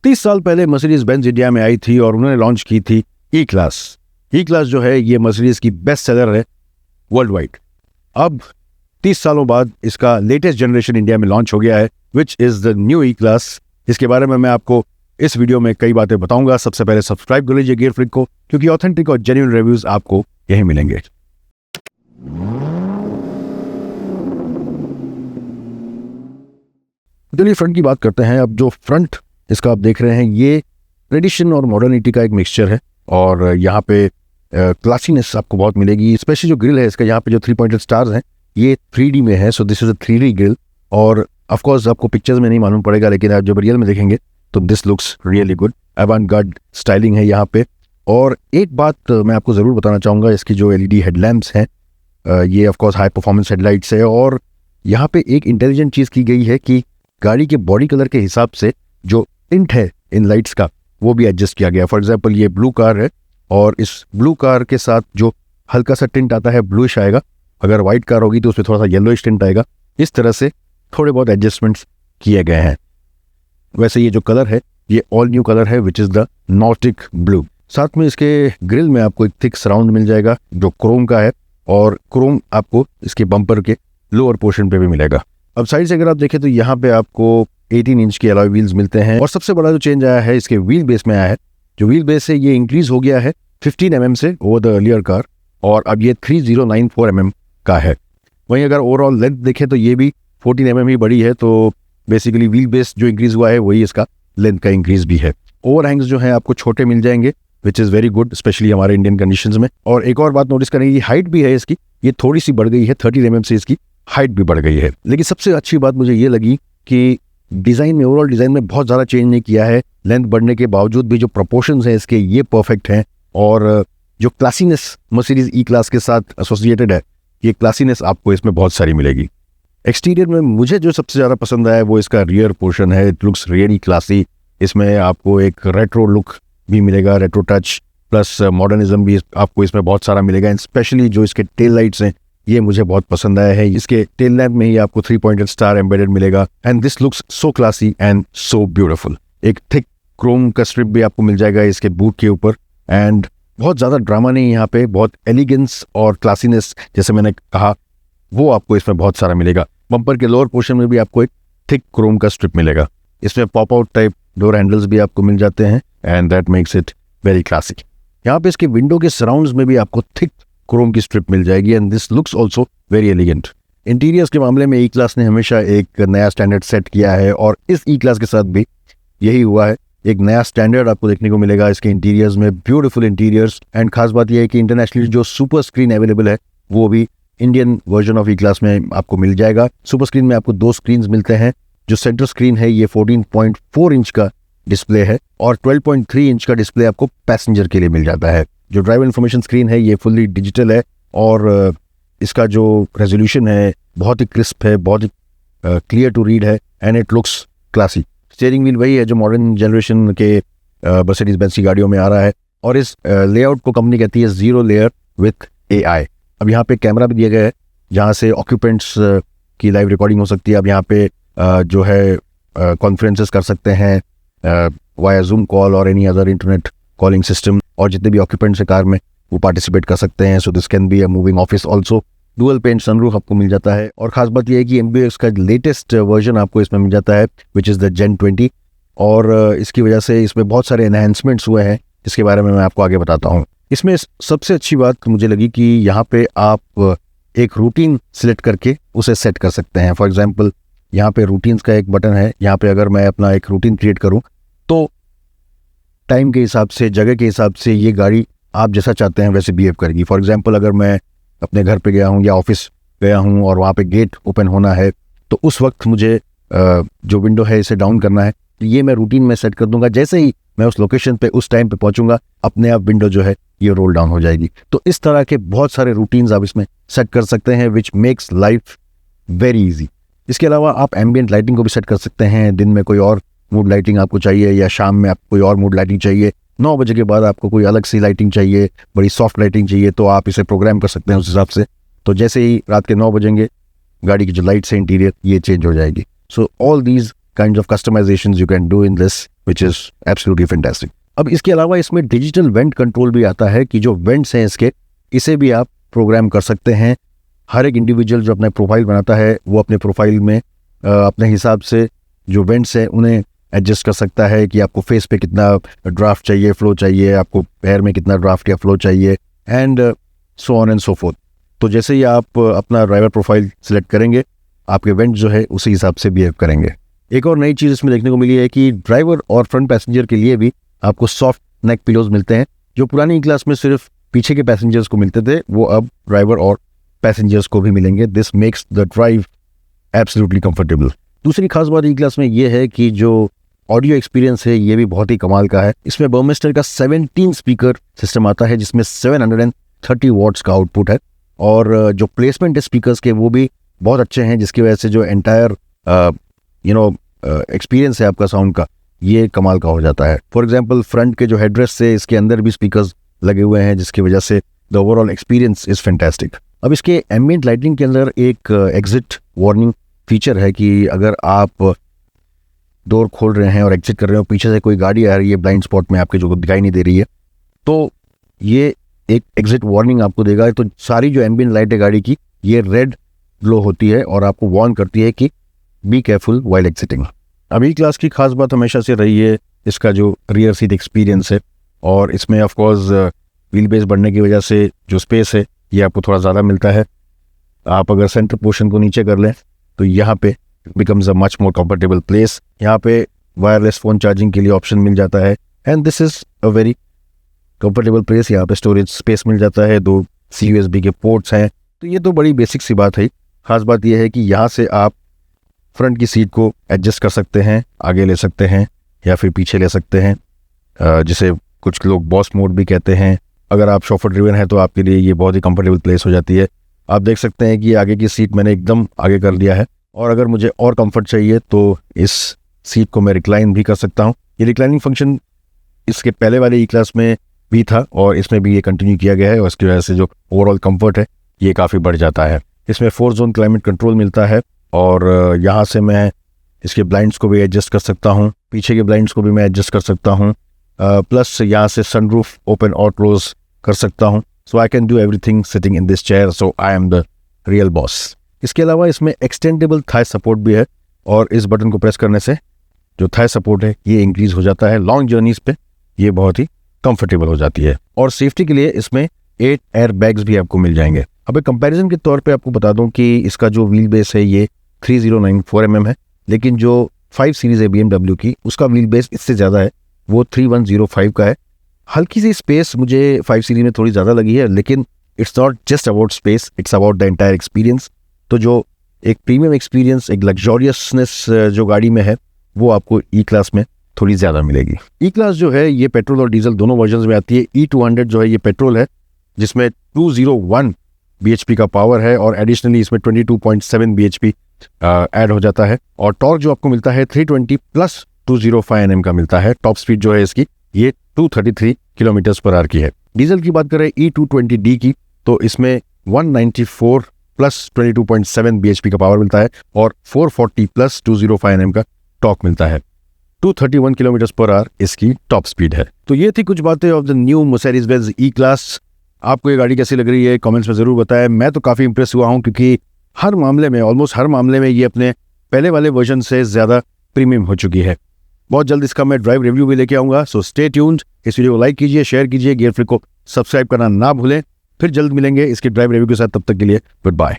30 साल पहले Mercedes Benz India में आई थी और उन्होंने लॉन्च की थी ई क्लास। ई क्लास जो है ये मर्सिडीज की बेस्ट सेलर है वर्ल्ड वाइड। अब 30 सालों बाद इसका लेटेस्ट जनरेशन इंडिया में लॉन्च हो गया है, which is the new E class. इसके बारे में मैं आपको इस वीडियो में कई बातें बताऊंगा। सबसे पहले सब्सक्राइब कर लीजिए गियर फ्लिक को, क्योंकि ऑथेंटिक और जेन्युइन रिव्यूज आपको यहीं मिलेंगे। चलिए फ्रंट की बात करते हैं। अब जो फ्रंट इसका आप देख रहे हैं ये ट्रेडिशन और मॉडर्निटी का एक मिक्सचर है और यहाँ पे क्लासीनेस आपको बहुत मिलेगी। स्पेशली जो ग्रिल है इसका, यहाँ पे जो 3 पॉइंटेड स्टार्स हैं ये 3D में है, so this is a 3D grill. और ऑफ कोर्स आपको पिक्चर्स में नहीं मालूम पड़ेगा, लेकिन आप जब रियल में देखेंगे तो this looks really good. Avant-garde styling है यहाँ पे। और एक बात मैं आपको ज़रूर बताना चाहूँगा, इसकी जो LED हेडलैम्प्स हैं ये of course high performance headlights है। और यहाँ पे एक इंटेलिजेंट चीज़ की गई है कि गाड़ी के बॉडी कलर के हिसाब से जो टिंट है इन लाइट्स का वो भी एडजस्ट किया गया। फॉर एग्जांपल ये ब्लू कार है और इस ब्लू कार के साथ जो हल्का सा टिंट आता है ब्लूइश आएगा, अगर वाइट कार होगी तो उसमें थोड़ा सा येलोइश टिंट आएगा। इस तरह से थोड़े बहुत एडजस्टमेंट्स किए गए हैं। वैसे ये जो कलर है ये ऑल न्यू कलर है, which is the Nordic blue. साथ में इसके ग्रिल में आपको एक थिक सराउंड मिल जाएगा जो क्रोम का है, और क्रोम आपको इसके बम्पर के लोअर पोर्शन पे भी मिलेगा। अब साइड से अगर आप देखें तो यहाँ पे आपको 18 इंच के अलॉय व्हील्स मिलते हैं। और सबसे बड़ा जो चेंज आया है इसके व्हील बेस में आया है। जो व्हील बेस है ये इंक्रीज हो गया है 15 mm से ओवर द अर्लियर कार, और अब ये 3094 mm का है। वहीं अगर ओवरऑल लेंथ देखें तो ये भी 14 mm ही बड़ी है, तो बेसिकली व्हील बेस जो इंक्रीज हुआ है वही इसका लेंथ का इंक्रीज भी है। ओवरहैंग्स जो है आपको छोटे मिल जाएंगे, which is very good specially हमारे इंडियन कंडीशंस में। और एक और बात नोटिस करेंगे, ये हाइट भी है इसकी, ये थोड़ी सी बढ़ गई है, 30 mm से इसकी हाइट भी बढ़ गई है। लेकिन सबसे अच्छी बात मुझे ये लगी कि डिज़ाइन में, ओवरऑल डिज़ाइन में बहुत ज़्यादा चेंज नहीं किया है। लेंथ बढ़ने के बावजूद भी जो प्रोपोर्शंस हैं इसके ये परफेक्ट हैं, और जो क्लासीनेस मर्सिडीज ई क्लास के साथ एसोसिएटेड है ये क्लासीनेस आपको इसमें बहुत सारी मिलेगी। एक्सटीरियर में मुझे जो सबसे ज़्यादा पसंद आया वो इसका रियर पोर्शन है। It looks really classy. इसमें आपको एक रेट्रो लुक भी मिलेगा, रेट्रो टच प्लस मॉडर्निज्म भी आपको इसमें बहुत सारा मिलेगा। एंड स्पेशली जो इसके टेल लाइट्स हैं ये मुझे बहुत पसंद आया है। इसके टेल लैम्प में ही आपको 3 पॉइंटेड स्टार एम्बेडेड मिलेगा, and this looks so classy and so beautiful. एक थिक क्रोम का स्ट्रिप भी आपको मिल जाएगा इसके बूट के ऊपर, एंड बहुत ज़्यादा ड्रामा नहीं यहाँ पे, बहुत एलिगेंस और क्लासीनेस जैसे मैंने कहा वो आपको इसमें बहुत सारा मिलेगा। बम्पर के लोअर पोर्शन में भी आपको एक थिक क्रोम का स्ट्रिप मिलेगा। इसमें pop out type door handles भी आपको मिल जाते हैं, and that makes it very classic. यहाँ पे इसके विंडो के सराउंड्स में भी आपको थिक क्रोम की स्ट्रिप मिल जाएगी, and this looks also very elegant. Interiors के मामले में ई क्लास ने हमेशा एक नया स्टैंडर्ड सेट किया है, और इस ई क्लास के साथ भी यही हुआ है। एक नया स्टैंडर्ड आपको देखने को मिलेगा इसके इंटीरियर्स में, ब्यूटीफुल इंटीरियर्स। एंड खास बात यह है कि इंटरनेशनली जो सुपर स्क्रीन अवेलेबल है वो भी Indian version of E class में आपको मिल जाएगा। सुपर स्क्रीन में आपको 2 स्क्रीन मिलते हैं। जो सेंटर स्क्रीन है ये 14.4 इंच का डिस्प्ले है, और 12.3 इंच का डिस्प्ले आपको पैसेंजर के लिए मिल जाता है। जो ड्राइवर इन्फॉर्मेशन स्क्रीन है ये फुल्ली डिजिटल है, और इसका जो रेजोल्यूशन है बहुत ही क्रिस्प है, बहुत ही क्लियर टू रीड है, and it looks classy. Steering wheel वही है जो मॉडर्न जनरेशन के मर्सिडीज बेंज की गाड़ियों में आ रहा है, और इस लेआउट को कंपनी कहती है 0 लेयर विथ AI। अब यहाँ पे कैमरा भी दिया गया है जहाँ से ऑक्यूपेंट्स की लाइव रिकॉर्डिंग हो सकती है। अब यहाँ पे जो है कॉन्फ्रेंसेस कर सकते हैं वाया जूम कॉल और any other internet calling system, और जितने भी ऑक्यूपेंट्स है कार में वो पार्टिसिपेट कर सकते हैं। So this can be a moving office also. Dual paint sunroof आपको मिल जाता है, और खास बात यह है कि MBUX का लेटेस्ट वर्जन आपको इसमें मिल जाता है, विच इज़ द Gen 20। और इसकी वजह से इसमें बहुत सारे एनहांसमेंट्स हुए हैं, जिसके बारे में मैं आपको आगे बताता हूँ। इसमें सबसे अच्छी बात मुझे लगी कि यहाँ पे आप एक रूटीन सिलेक्ट करके उसे सेट कर सकते हैं। फॉर एग्जाम्पल यहाँ पे रूटीन्स का एक बटन है, यहाँ पे अगर मैं अपना एक रूटीन क्रिएट करूँ तो टाइम के हिसाब से, जगह के हिसाब से ये गाड़ी आप जैसा चाहते हैं वैसे बिहेव करेगी। फॉर एग्जांपल अगर मैं अपने घर पे गया हूँ या ऑफिस गया हूँ और वहाँ पे गेट ओपन होना है, तो उस वक्त मुझे जो विंडो है इसे डाउन करना है, तो ये मैं रूटीन में सेट कर दूंगा। जैसे ही मैं उस लोकेशन पे उस टाइम पे पहुँचूंगा, अपने आप विंडो जो है ये रोल डाउन हो जाएगी। तो इस तरह के बहुत सारे रूटीन्स आप इसमें सेट कर सकते हैं, which makes life very easy. इसके अलावा आप एम्बियंट लाइटिंग को भी सेट कर सकते हैं। दिन में कोई और मूड लाइटिंग आपको चाहिए, या शाम में आपको कोई और मूड लाइटिंग चाहिए, 9 बजे के बाद आपको कोई अलग सी लाइटिंग चाहिए, बड़ी सॉफ्ट लाइटिंग चाहिए, तो आप इसे प्रोग्राम कर सकते हैं उस हिसाब से। तो जैसे ही रात के 9 बजेंगे गाड़ी की जो लाइट्स है इंटीरियर ये चेंज हो जाएगी। So all these kind of customisations you can do in this which is absolutely fantastic. अब इसके अलावा इसमें डिजिटल वेंट कंट्रोल भी आता है कि जो वेंट्स हैं इसके, इसे भी आप प्रोग्राम कर सकते हैं। हर एक इंडिविजुअल जो अपना प्रोफाइल बनाता है वो अपने प्रोफाइल में अपने हिसाब से जो वेंट्स हैं उन्हें एडजस्ट कर सकता है कि आपको फेस पे कितना ड्राफ्ट चाहिए, फ्लो चाहिए, आपको पैर में कितना ड्राफ्ट या फ्लो चाहिए, and so on and so fourth. तो जैसे ही आप अपना ड्राइवर प्रोफाइल सिलेक्ट करेंगे, आपके वेंट जो है उसी हिसाब से बिहेव करेंगे। एक और नई चीज़ इसमें देखने को मिली है कि ड्राइवर और फ्रंट पैसेंजर के लिए भी आपको सॉफ्ट नेक पिलोज मिलते हैं। जो पुरानी ई क्लास में सिर्फ पीछे के पैसेंजर्स को मिलते थे, वो अब ड्राइवर और पैसेंजर्स को भी मिलेंगे। This makes the drive absolutely comfortable. दूसरी खास बात ई क्लास में ये है कि जो ऑडियो एक्सपीरियंस है ये भी बहुत ही कमाल का है। इसमें बर्मिस्टर का 17 स्पीकर सिस्टम आता है जिसमें 730 वॉट्स का आउटपुट है, और जो प्लेसमेंट है स्पीकर्स के वो भी बहुत अच्छे हैं, जिसकी वजह से जो एंटायर एक्सपीरियंस है आपका साउंड का, ये कमाल का हो जाता है। फॉर एग्जांपल फ्रंट के जो हेडरेस्ट से इसके अंदर भी स्पीकर्स लगे हुए हैं, जिसकी वजह से the overall experience is fantastic. अब इसके एम्बिएंट लाइटिंग के अंदर एक एग्जिट वार्निंग फीचर है कि अगर आप डोर खोल रहे हैं और एग्जिट कर रहे हो, पीछे से कोई गाड़ी आ रही है ब्लाइंड स्पॉट में आपके जो दिखाई नहीं दे रही है, तो ये एक एग्जिट वार्निंग आपको देगा। तो सारी जो एम्बिएंट लाइट है गाड़ी की, ये रेड ग्लो होती है और आपको वार्न करती है कि बी केयरफुल व्हाइल एग्जिटिंग। अब ई क्लास की खास बात हमेशा से रही है इसका जो रियर सीट एक्सपीरियंस है, और इसमें ऑफ कोर्स व्हील बेस बढ़ने की वजह से जो स्पेस है ये आपको थोड़ा ज़्यादा मिलता है। आप अगर सेंटर पोर्शन को नीचे कर लें तो यहाँ पे becomes a much more comfortable place. यहाँ पे वायरलेस फ़ोन चार्जिंग के लिए ऑप्शन मिल जाता है, and this is a very comfortable place. यहाँ पे स्टोरेज स्पेस मिल जाता है, 2 USB के पोर्ट्स हैं, तो ये तो बड़ी बेसिक सी बात है। खास बात यह है कि यहाँ से आप फ्रंट की सीट को एडजस्ट कर सकते हैं, आगे ले सकते हैं या फिर पीछे ले सकते हैं, जिसे कुछ लोग बॉस मोड भी कहते हैं। अगर आप शॉफर ड्रिवन है तो आपके लिए ये बहुत ही कंफर्टेबल प्लेस हो जाती है। आप देख सकते हैं कि आगे की सीट मैंने एकदम आगे कर दिया है, और अगर मुझे और कंफर्ट चाहिए तो इस सीट को मैं रिक्लाइन भी कर सकता हूँ। ये रिक्लाइनिंग फंक्शन इसके पहले वाले ई क्लास में भी था और इसमें भी ये कंटिन्यू किया गया है, और इसकी वजह से जो ओवरऑल कंफर्ट है ये काफ़ी बढ़ जाता है। इसमें 4 जोन क्लाइमेट कंट्रोल मिलता है, और यहाँ से मैं इसके ब्लाइंड्स को भी एडजस्ट कर सकता हूँ, पीछे के ब्लाइंड्स को भी मैं एडजस्ट कर सकता हूँ, प्लस यहाँ से सनरूफ ओपन और क्लोज कर सकता हूँ। So I can do everything sitting in this chair, so I am the real boss. इसके अलावा इसमें एक्सटेंडेबल थाई सपोर्ट भी है, और इस बटन को प्रेस करने से जो थाई सपोर्ट है ये इंक्रीज हो जाता है। लॉन्ग जर्नीज पे ये बहुत ही कंफर्टेबल हो जाती है, और सेफ्टी के लिए इसमें 8 एयर बैग्स भी आपको मिल जाएंगे। अब एक कंपैरिजन के तौर पे आपको बता दूं कि इसका जो व्हील बेस है ये 3094 mm है, लेकिन जो 5 सीरीज़ है BMW की, उसका व्हील बेस इससे ज़्यादा है, वो 3105 का है। हल्की सी स्पेस मुझे 5 सीरीज में थोड़ी ज़्यादा लगी है, लेकिन it's not just about space, it's about the entire experience. तो जो एक प्रीमियम एक्सपीरियंस, एक लग्जोरियसनेस जो गाड़ी में है, वो आपको ई क्लास में थोड़ी ज़्यादा मिलेगी। ई क्लास जो है ये पेट्रोल और डीजल दोनों वर्जन्स में आती है। E200 जो है ये पेट्रोल है, जिसमें 201 bhp का पावर है, और एडिशनली इसमें 22.7 bhp ऐड हो जाता है, और टॉर्क जो आपको मिलता है 320 प्लस 205 Nm का मिलता है। टॉप स्पीड जो है इसकी ये 233 km/h की है। डीजल की बात करें E220D की, तो इसमें 194 प्लस 22.7 bhp का पावर मिलता है, और 440 प्लस 205 Nm का टॉर्क मिलता है। 231 km/h इसकी टॉप स्पीड है। तो ये थी कुछ बातें of the new Mercedes Benz E class. आपको ये गाड़ी कैसी लग रही है कमेंट्स में ज़रूर बताएं। मैं तो काफ़ी इंप्रेस हुआ हूँ, क्योंकि हर मामले में, ऑलमोस्ट हर मामले में ये अपने पहले वाले वर्जन से ज़्यादा प्रीमियम हो चुकी है। बहुत जल्द इसका मैं ड्राइव रिव्यू भी लेके आऊँगा, सो स्टे ट्यून्ड। इस वीडियो को लाइक कीजिए, शेयर कीजिए, गियर फ्रीक को सब्सक्राइब करना ना भूलें। फिर जल्द मिलेंगे इसके ड्राइव रिव्यू के साथ, तब तक के लिए गुड बाय।